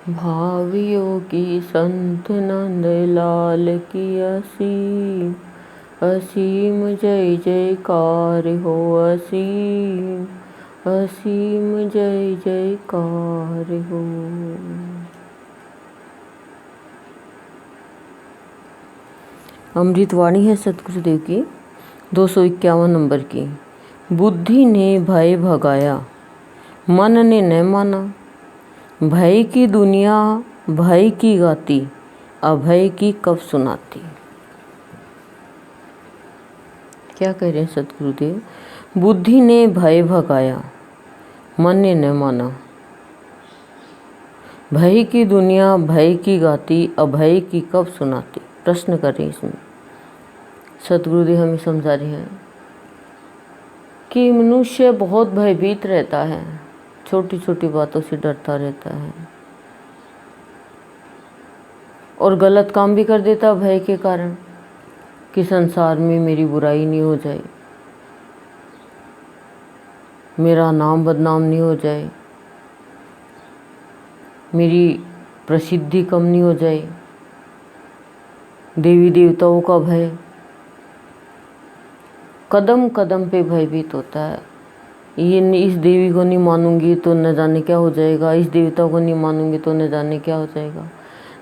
भावियों की संत नंद लाल की असीम असीम जय जयकार हो। असीम असीम जय जयकार हो। अमृतवाणी है सतगुरुदेव की 251 नंबर की। बुद्धि ने भय भगाया, मन ने न माना। भय की दुनिया भय की गाती, अभय की कब सुनाती। क्या कह रहे हैं सतगुरुदेव? बुद्धि ने भय भगाया, मन ने न माना। भय की दुनिया भय की गाती, अभय की कब सुनाती। प्रश्न कर रहे हैं इसमें सतगुरुदेव हमें समझा रहे हैं कि मनुष्य बहुत भयभीत रहता है, छोटी छोटी बातों से डरता रहता है और गलत काम भी कर देता भय के कारण कि संसार में मेरी बुराई नहीं हो जाए, मेरा नाम बदनाम नहीं हो जाए, मेरी प्रसिद्धि कम नहीं हो जाए। देवी देवताओं का भय कदम कदम पे भयभीत होता है। ये इस देवी को नहीं मानूंगी तो न जाने क्या हो जाएगा, इस देवता को नहीं मानूंगी तो न जाने क्या हो जाएगा।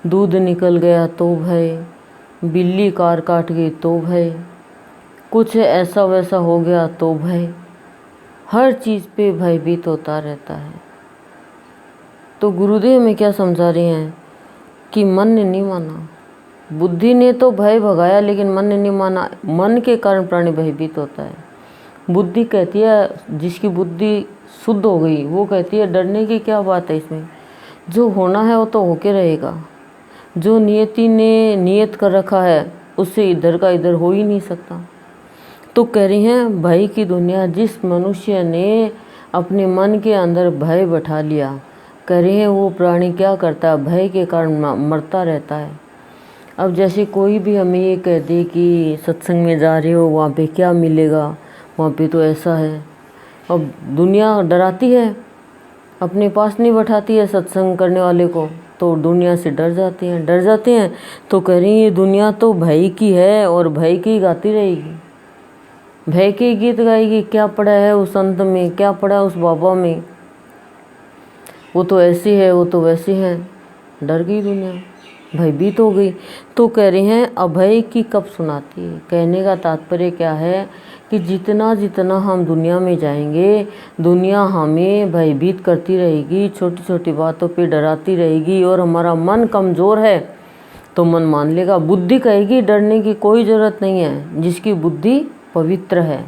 दूध निकल गया तो भय, बिल्ली कार काट गई तो भय, कुछ ऐसा वैसा हो गया तो भय। हर चीज़ पे भयभीत होता रहता है। तो गुरुदेव में क्या समझा रहे हैं कि मन ने नहीं माना। बुद्धि ने तो भय भगाया लेकिन मन ने नहीं माना। मन के कारण प्राणी भयभीत होता है। बुद्धि कहती है, जिसकी बुद्धि शुद्ध हो गई वो कहती है डरने की क्या बात है इसमें, जो होना है वो तो होके रहेगा। जो नियति ने नियत कर रखा है उससे इधर का इधर हो ही नहीं सकता। तो कह रही हैं भय की दुनिया, जिस मनुष्य ने अपने मन के अंदर भय बैठा लिया, कह रहे हैं वो प्राणी क्या करता है, भय के कारण मरता रहता है। अब जैसे कोई भी हमें ये कह दे कि सत्संग में जा रहे हो वहाँ पे क्या मिलेगा, वहाँ पे तो ऐसा है। अब दुनिया डराती है, अपने पास नहीं बैठाती है सत्संग करने वाले को, तो दुनिया से डर जाते हैं। तो कह रही ये दुनिया तो भय की है और भय की गाती रहेगी, भय के गीत गाएगी। क्या पड़ा है उस संत में, क्या पड़ा है उस बाबा में, वो तो ऐसी है वो तो वैसी है। डर गई दुनिया, भयभीत हो गई। तो कह रहे हैं अभय की कब सुनाती है। कहने का तात्पर्य क्या है कि जितना जितना हम दुनिया में जाएंगे, दुनिया हमें भयभीत करती रहेगी, छोटी छोटी बातों पे डराती रहेगी और हमारा मन कमज़ोर है तो मन मान लेगा। बुद्धि कहेगी डरने की कोई ज़रूरत नहीं है, जिसकी बुद्धि पवित्र है।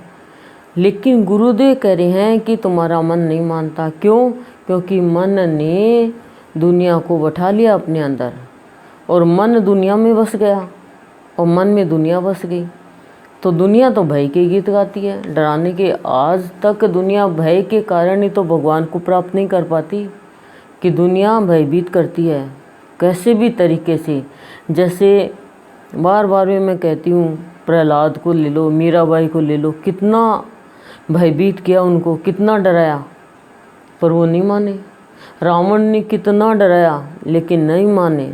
लेकिन गुरुदेव कह रहे हैं कि तुम्हारा मन नहीं मानता। क्यों? क्योंकि मन ने दुनिया को बैठा लिया अपने अंदर और मन दुनिया में बस गया और मन में दुनिया बस गई। तो दुनिया तो भय के गीत गाती है, डराने के। आज तक दुनिया भय के कारण ही तो भगवान को प्राप्त नहीं कर पाती कि दुनिया भयभीत करती है कैसे भी तरीके से। जैसे बार बार में मैं कहती हूँ, प्रहलाद को ले लो, मीराबाई को ले लो, कितना भयभीत किया उनको, कितना डराया पर वो नहीं माने। रावण ने कितना डराया लेकिन नहीं माने,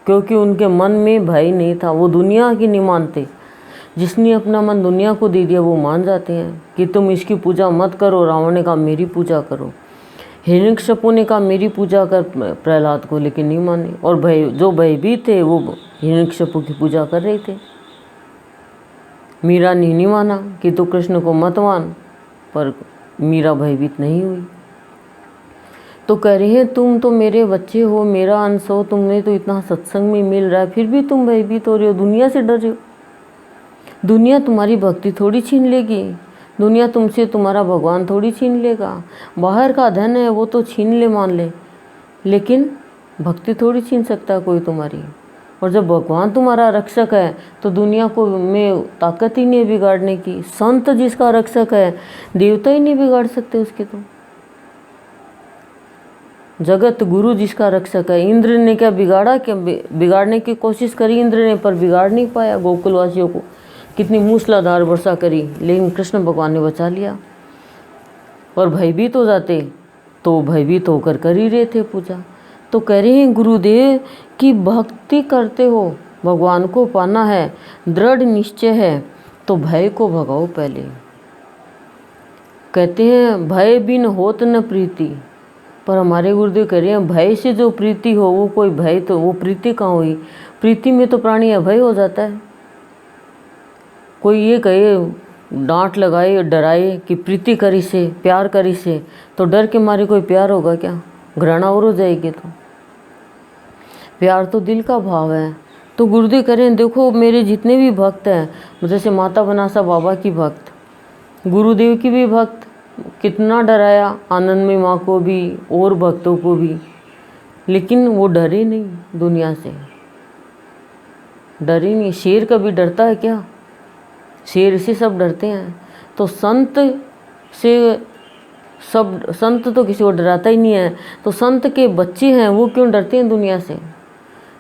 क्योंकि उनके मन में भय नहीं था। वो दुनिया की नहीं मानते। जिसने अपना मन दुनिया को दे दिया वो मान जाते हैं कि तुम इसकी पूजा मत करो। रावण ने कहा मेरी पूजा करो, हिरण्यकशिपु ने कहा मेरी पूजा कर प्रहलाद को, लेकिन नहीं माने। और जो भयभीत थे वो हिरण्यकशिपु की पूजा कर रहे थे। मीरा ने नहीं माना कि तू कृष्ण को मत मान, पर मीरा भयभीत नहीं हुई। तो कह रही है तुम तो मेरे बच्चे हो, मेरा अंश हो, तुम्हें तो इतना सत्संग में मिल रहा है फिर भी तुम भयभीत हो रहे हो, दुनिया से डर रहे हो। दुनिया तुम्हारी भक्ति थोड़ी छीन लेगी, दुनिया तुमसे तुम्हारा भगवान थोड़ी छीन लेगा। बाहर का धन है वो तो छीन ले, मान ले, लेकिन भक्ति थोड़ी छीन सकता कोई तुम्हारी। और जब भगवान तुम्हारा रक्षक है तो दुनिया को में ताकत ही नहीं है बिगाड़ने की। संत जिसका रक्षक है, देवता ही नहीं बिगाड़ सकते उसके। तो जगत गुरु जिसका रक्षक है, इंद्र ने क्या बिगाड़ा, क्या बिगाड़ने की कोशिश करी इंद्र ने, पर बिगाड़ नहीं पाया। गोकुलवासियों को कितनी मूसलाधार वर्षा करी, लेकिन कृष्ण भगवान ने बचा लिया। और भयभीत हो जाते तो भयभीत होकर कर ही रहे थे पूजा। तो कह रहे हैं गुरुदेव कि भक्ति करते हो, भगवान को पाना है, दृढ़ निश्चय है, तो भय को भगाओ पहले। कहते हैं भय बिन होत न प्रीति, पर हमारे गुरुदेव कह रहे हैं भय से जो प्रीति हो वो कोई भय, तो वो प्रीति कहाँ हुई? प्रीति में तो प्राणी अभय हो जाता है। कोई ये कहे, डांट लगाए, डराए कि प्रीति करी से, प्यार करी से, तो डर के मारे कोई प्यार होगा क्या? घृणा और हो जाएगी। तो प्यार तो दिल का भाव है। तो गुरुदेव करें देखो मेरे जितने भी भक्त हैं, जैसे माता बनासा बाबा की भक्त, गुरुदेव की भी भक्त, कितना डराया आनंदमयी माँ को भी और भक्तों को भी, लेकिन वो डरे नहीं, दुनिया से डरे नहीं। शेर कभी डरता है क्या? शेर से सब डरते हैं। तो संत से सब, संत तो किसी को डराता ही नहीं है। तो संत के बच्चे हैं वो क्यों डरते हैं दुनिया से?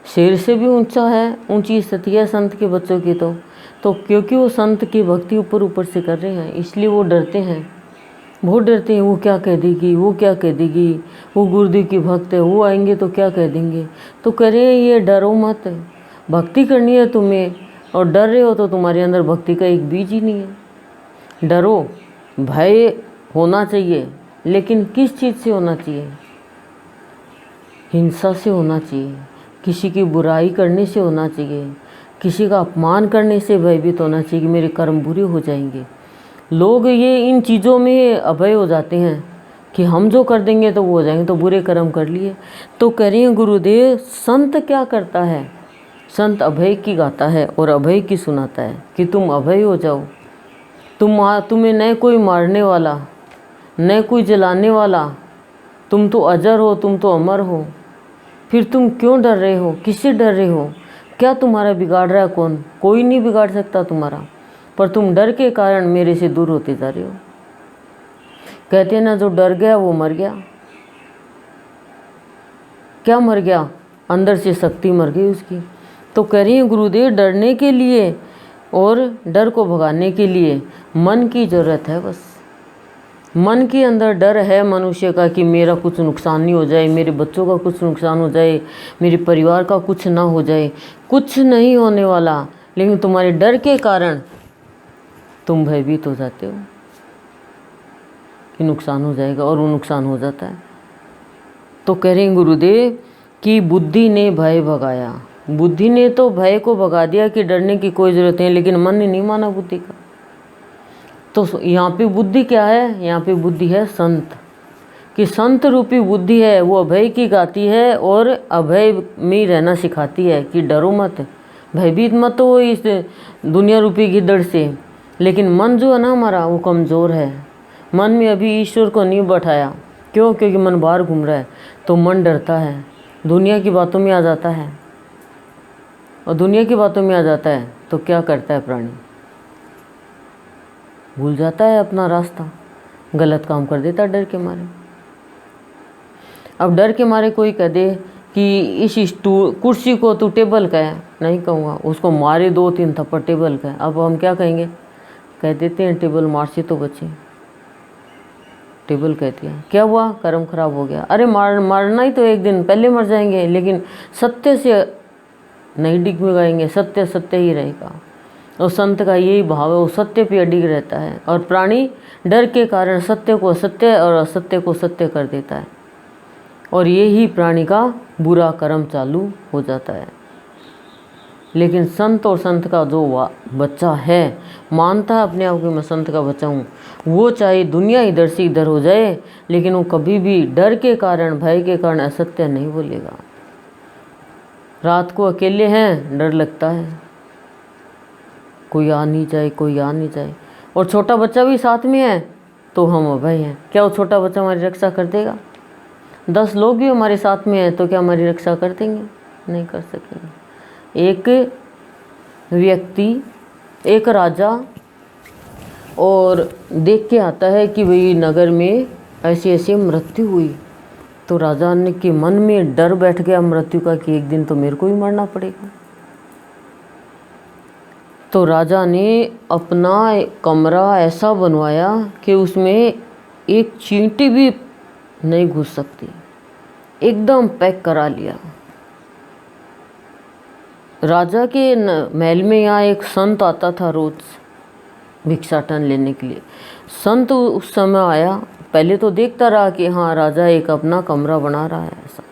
शेर से भी ऊंचा है, ऊंची स्थिति है संत के बच्चों की। तो क्योंकि वो संत की भक्ति ऊपर ऊपर से कर रहे हैं, इसलिए वो डरते हैं, बहुत डरते हैं। वो क्या कह देगी, वो क्या कह देगी, वो गुरुदेव की भक्त है, वो आएंगे तो क्या कह देंगे। तो कह रहे हैं ये डरो मत, भक्ति करनी है तुम्हें, और डर रहे हो तो तुम्हारे अंदर भक्ति का एक बीज ही नहीं है। डरो, भय होना चाहिए, लेकिन किस चीज़ से होना चाहिए? हिंसा से होना चाहिए, किसी की बुराई करने से होना चाहिए, किसी का अपमान करने से भयभीत होना चाहिए कि मेरे कर्म बुरे हो जाएंगे। लोग ये इन चीज़ों में अभय हो जाते हैं कि हम जो कर देंगे तो वो हो जाएंगे, तो बुरे कर्म कर लिए। तो कह रही हैं गुरुदेव संत क्या करता है? संत अभय की गाता है और अभय की सुनाता है कि तुम अभय हो जाओ। तुम्हें न कोई मारने वाला, न कोई जलाने वाला, तुम तो अजर हो, तुम तो अमर हो। फिर तुम क्यों डर रहे हो? किससे डर रहे हो? क्या तुम्हारा बिगाड़ रहा है? कौन? कोई नहीं बिगाड़ सकता तुम्हारा, पर तुम डर के कारण मेरे से दूर होते जा रहे हो। कहते हैं ना जो डर गया वो मर गया। क्या मर गया? अंदर से शक्ति मर गई उसकी। तो कह रही हैं गुरुदेव डरने के लिए और डर को भगाने के लिए मन की ज़रूरत है। बस मन के अंदर डर है मनुष्य का कि मेरा कुछ नुकसान नहीं हो जाए, मेरे बच्चों का कुछ नुकसान हो जाए, मेरे परिवार का कुछ ना हो जाए। कुछ नहीं होने वाला, लेकिन तुम्हारे डर के कारण तुम भयभीत हो जाते हो कि नुकसान हो जाएगा, और वो नुकसान हो जाता है। तो कह रहे हैं गुरुदेव कि बुद्धि ने भय भगाया। बुद्धि ने तो भय को भगा दिया कि डरने की कोई ज़रूरत नहीं, लेकिन मन ने नहीं माना बुद्धि का। तो यहाँ पे बुद्धि क्या है? यहाँ पे बुद्धि है संत, कि संत रूपी बुद्धि है वो अभय की गाती है और अभय में रहना सिखाती है कि डरो मत, भयभीत मत हो इस दुनिया रूपी गिद्दड़ से। लेकिन मन जो है ना हमारा वो कमज़ोर है। मन में अभी ईश्वर को नहीं बैठाया। क्यों? क्योंकि मन बाहर घूम रहा है, तो मन डरता है, दुनिया की बातों में आ जाता है। और दुनिया की बातों में आ जाता है तो क्या करता है प्राणी? भूल जाता है अपना रास्ता, गलत काम कर देता डर के मारे। अब डर के मारे कोई कह दे कि इस कुर्सी को तू टेबल का है, नहीं कहूँगा, उसको मारे 2-3 थप्पड़ टेबल का है। अब हम क्या कहेंगे? कह देते हैं टेबल मार से तो बचे, टेबल कहती है। क्या हुआ? कर्म खराब हो गया। अरे मारना ही तो एक दिन पहले मर जाएंगे, लेकिन सत्य से नहीं डिगमिगाएंगे, सत्य सत्य ही रहेगा। और संत का यही भाव है, वो सत्य पे अडिग रहता है। और प्राणी डर के कारण सत्य को असत्य और असत्य को सत्य कर देता है, और ये ही प्राणी का बुरा कर्म चालू हो जाता है। लेकिन संत और संत का जो बच्चा है, मानता है अपने आप को मैं संत का बच्चा हूँ, वो चाहे दुनिया इधर से इधर हो जाए, लेकिन वो कभी भी डर के कारण, भय के कारण असत्य नहीं बोलेगा। रात को अकेले हैं, डर लगता है, कोई आ नहीं जाए, कोई आ नहीं जाए, और छोटा बच्चा भी साथ में है तो हम अभय हैं। क्या वो छोटा बच्चा हमारी रक्षा कर देगा? 10 लोग भी हमारे साथ में हैं तो क्या हमारी रक्षा कर देंगे? नहीं कर सकेंगे। एक व्यक्ति, एक राजा और देख के आता है कि भाई नगर में ऐसी ऐसी मृत्यु हुई, तो राजा ने के मन में डर बैठ गया मृत्यु का कि एक दिन तो मेरे को ही मरना पड़ेगा। तो राजा ने अपना कमरा ऐसा बनवाया कि उसमें एक चींटी भी नहीं घुस सकती, एकदम पैक करा लिया। राजा के महल में यहाँ एक संत आता था रोज़ भिक्षाटन लेने के लिए। संत उस समय आया, पहले तो देखता रहा कि हाँ राजा एक अपना कमरा बना रहा है ऐसा।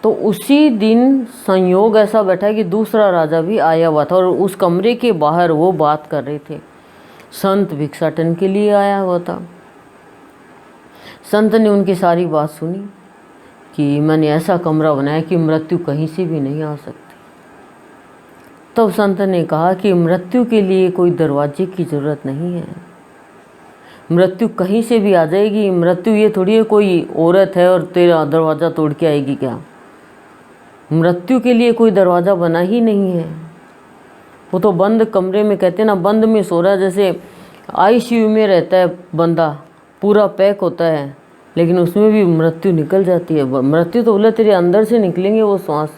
तो उसी दिन संयोग ऐसा बैठा कि दूसरा राजा भी आया हुआ था और उस कमरे के बाहर वो बात कर रहे थे। संत भिक्षाटन के लिए आया हुआ था। संत ने उनकी सारी बात सुनी कि मैंने ऐसा कमरा बनाया कि मृत्यु कहीं से भी नहीं आ सकती। तब संत ने कहा कि मृत्यु के लिए कोई दरवाजे की ज़रूरत नहीं है, मृत्यु कहीं से भी आ जाएगी। मृत्यु ये थोड़ी है कोई औरत है और तेरा दरवाज़ा तोड़ के आएगी क्या। मृत्यु के लिए कोई दरवाज़ा बना ही नहीं है। वो तो बंद कमरे में, कहते हैं ना, बंद में सो रहा है। जैसे आईसीयू में रहता है बंदा, पूरा पैक होता है, लेकिन उसमें भी मृत्यु निकल जाती है। मृत्यु तो बोले तेरे अंदर से निकलेंगे वो श्वास,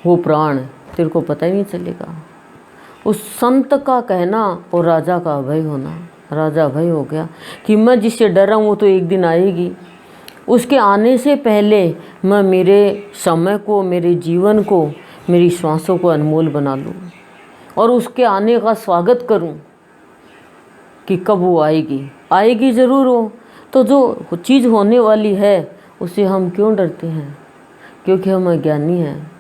वो प्राण, तेरे को पता ही नहीं चलेगा। उस संत का कहना और राजा का अभय होना। राजा अभय हो गया कि मैं जिससे डर रहा हूँ वो तो एक दिन आएगी। उसके आने से पहले मैं मेरे समय को, मेरे जीवन को, मेरी श्वासों को अनमोल बना लूँ और उसके आने का स्वागत करूँ कि कब वो आएगी। आएगी ज़रूर हो, तो जो चीज़ होने वाली है उससे हम क्यों डरते हैं? क्योंकि हम अज्ञानी हैं।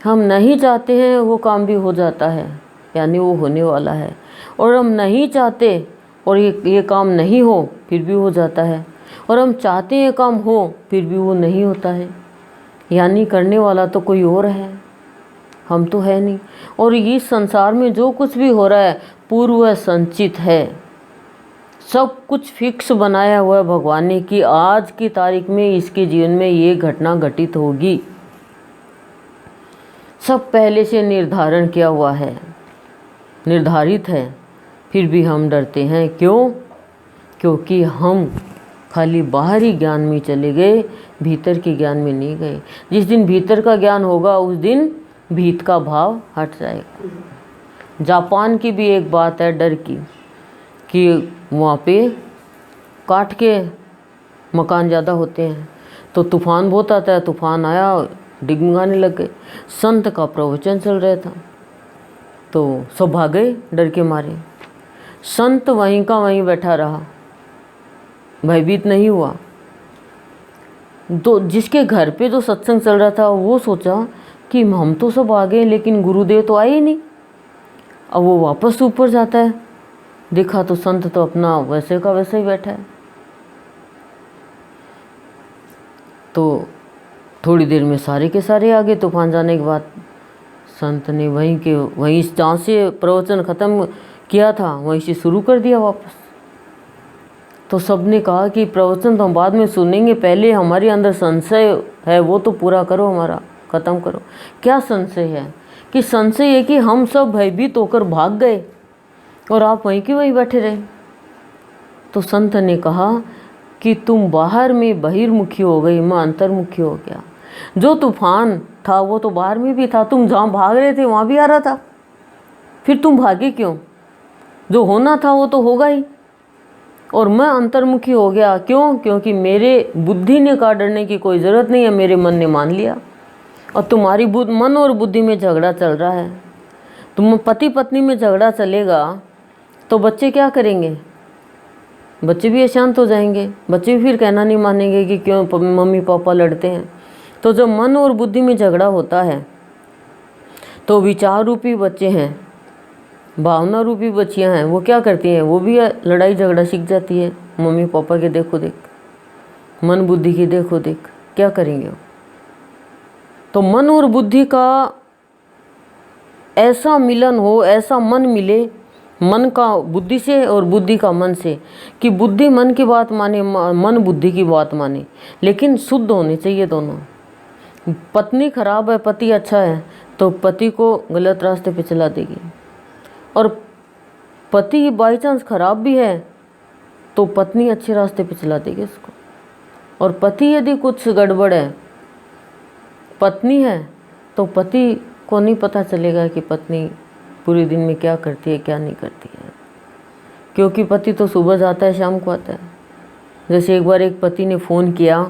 हम नहीं चाहते हैं वो काम भी हो जाता है, यानी वो होने वाला है। और हम नहीं चाहते और ये काम नहीं हो फिर भी हो जाता है। और हम चाहते हैं काम हो फिर भी वो नहीं होता है, यानी करने वाला तो कोई और है, हम तो है नहीं। और इस संसार में जो कुछ भी हो रहा है पूर्व संचित है, सब कुछ फिक्स बनाया हुआ है भगवान ने कि आज की तारीख में इसके जीवन में ये घटना घटित होगी। सब पहले से निर्धारण किया हुआ है, निर्धारित है। फिर भी हम डरते हैं, क्यों? क्योंकि हम खाली बाहरी ज्ञान में चले गए, भीतर के ज्ञान में नहीं गए। जिस दिन भीतर का ज्ञान होगा उस दिन भीत का भाव हट जाएगा। जापान की भी एक बात है डर की कि वहाँ पे काठ के मकान ज़्यादा होते हैं, तो तूफ़ान बहुत आता है। तूफ़ान आया, डिगमगाने लग गए। संत का प्रवचन चल रहा था तो सब भाग गए डर के मारे। संत वहीं का वहीं बैठा रहा, भयभीत नहीं हुआ। तो जिसके घर पे जो सत्संग चल रहा था वो सोचा कि हम तो सब आ गए लेकिन गुरुदेव तो आए ही नहीं। अब वो वापस ऊपर जाता है, देखा तो संत तो अपना वैसे का वैसे ही बैठा है। तो थोड़ी देर में सारे के सारे आ गए। तूफान जाने के बाद संत ने वहीं जहाँ से प्रवचन ख़त्म किया था वहीं से शुरू कर दिया वापस। तो सबने कहा कि प्रवचन तो हम बाद में सुनेंगे, पहले हमारे अंदर संशय है वो तो पूरा करो, हमारा ख़त्म करो। क्या संशय है? कि संशय है कि हम सब भयभीत होकर भाग गए और आप वहीं के वहीं बैठे रहे। तो संत ने कहा कि तुम बाहर में बहिर्मुखी हो गई, मैं अंतर्मुखी हो गया। जो तूफान था वो तो बाहर में भी था, तुम जहाँ भाग रहे थे वहाँ भी आ रहा था, फिर तुम भागे क्यों? जो होना था वो तो होगा ही। और मैं अंतर्मुखी हो गया, क्यों? क्योंकि मेरे बुद्धि ने कहा डरने की कोई ज़रूरत नहीं है, मेरे मन ने मान लिया। और तुम्हारी मन और बुद्धि में झगड़ा चल रहा है। तुम पति पत्नी में झगड़ा चलेगा तो बच्चे क्या करेंगे? बच्चे भी अशांत हो जाएंगे, बच्चे भी फिर कहना नहीं मानेंगे कि क्यों मम्मी पापा लड़ते हैं। तो जब मन और बुद्धि में झगड़ा होता है तो विचार रूपी बच्चे हैं, भावना रूपी बच्चियां हैं, वो क्या करती हैं? वो भी लड़ाई झगड़ा सीख जाती है। मम्मी पापा के देखो देख, मन बुद्धि की देखो देख, क्या करेंगे वो? तो मन और बुद्धि का ऐसा मिलन हो, ऐसा मन मिले, मन का बुद्धि से और बुद्धि का मन से, कि बुद्धि मन की बात माने, मन बुद्धि की बात माने, लेकिन शुद्ध होने चाहिए दोनों। पत्नी खराब है, पति अच्छा है, तो पति को गलत रास्ते पे चला देगी। और पति बाई चांस खराब भी है तो पत्नी अच्छे रास्ते पे चला देगी उसको। और पति यदि कुछ गड़बड़ है, पत्नी है, तो पति को नहीं पता चलेगा कि पत्नी पूरे दिन में क्या करती है क्या नहीं करती है, क्योंकि पति तो सुबह जाता है शाम को आता है। जैसे एक बार एक पति ने फ़ोन किया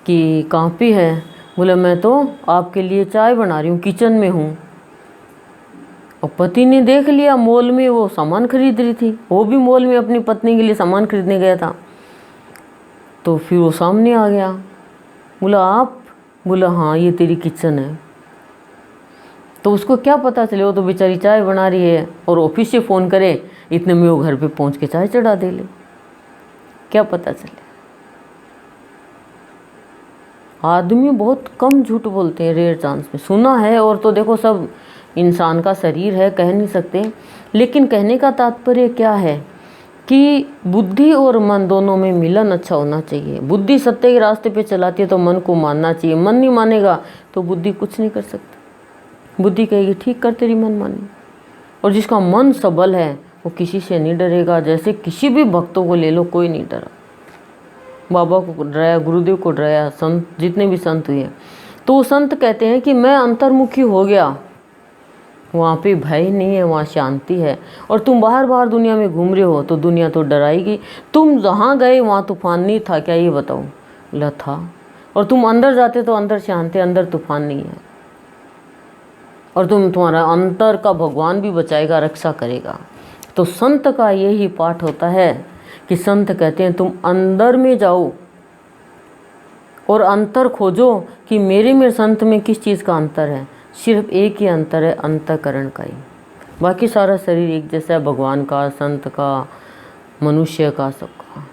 कि कहाँ पे है? बोला मैं तो आपके लिए चाय बना रही हूँ, किचन में हूँ। और पति ने देख लिया, मॉल में वो सामान खरीद रही थी, वो भी मॉल में अपनी पत्नी के लिए सामान खरीदने गया था। तो फिर वो सामने आ गया, बोला आप? बोला हाँ, ये तेरी किचन है। तो उसको क्या पता चले, वो तो बेचारी चाय बना रही है और ऑफिस से फ़ोन करे इतने में वो घर पे पहुंच के चाय चढ़ा दे ले, क्या पता चले। आदमी बहुत कम झूठ बोलते हैं, रेयर चांस में सुना है। और तो देखो सब इंसान का शरीर है, कह नहीं सकते, लेकिन कहने का तात्पर्य क्या है कि बुद्धि और मन दोनों में मिलन अच्छा होना चाहिए। बुद्धि सत्य के रास्ते पे चलाती है तो मन को मानना चाहिए, मन नहीं मानेगा तो बुद्धि कुछ नहीं कर सकती। बुद्धि कहेगी ठीक कर, तेरी मन मानी। और जिसका मन सबल है वो किसी से नहीं डरेगा। जैसे किसी भी भक्तों को ले लो, कोई नहीं डरा। बाबा को डराया, गुरुदेव को डराया, संत जितने भी संत हुए, तो वो संत कहते हैं कि मैं अंतर्मुखी हो गया, वहाँ पे भय नहीं है, वहाँ शांति है। और तुम बाहर बाहर दुनिया में घूम रहे हो तो दुनिया तो डराएगी। तुम जहाँ गए वहाँ तूफान नहीं था क्या, ये बताओ? बोला था। और तुम अंदर जाते तो अंदर शांति, अंदर तूफान नहीं है। और तुम्हारा अंतर का भगवान भी बचाएगा, रक्षा करेगा। तो संत का यही पाठ होता है कि संत कहते हैं तुम अंदर में जाओ और अंतर खोजो कि मेरे में संत में किस चीज़ का अंतर है। सिर्फ एक ही अंतर है, अंतःकरण का ही। बाकी सारा शरीर एक जैसा है, भगवान का, संत का, मनुष्य का, सबका।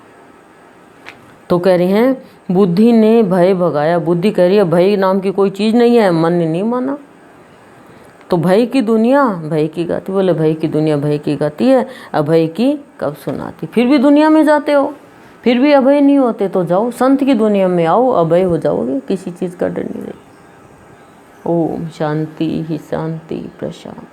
तो कह रहे हैं बुद्धि ने भय भगाया। बुद्धि कह रही है भय नाम की कोई चीज़ नहीं है, मन ने नहीं माना। तो भय की दुनिया भय की गाती। बोले भय की दुनिया भय की गाती है, अभय की कब सुनाती। फिर भी दुनिया में जाते हो, फिर भी अभय नहीं होते, तो जाओ संत की दुनिया में आओ, अभय हो जाओगे, किसी चीज़ का डर नहीं रहेगा। ओम शांति ही शांति प्रशांत।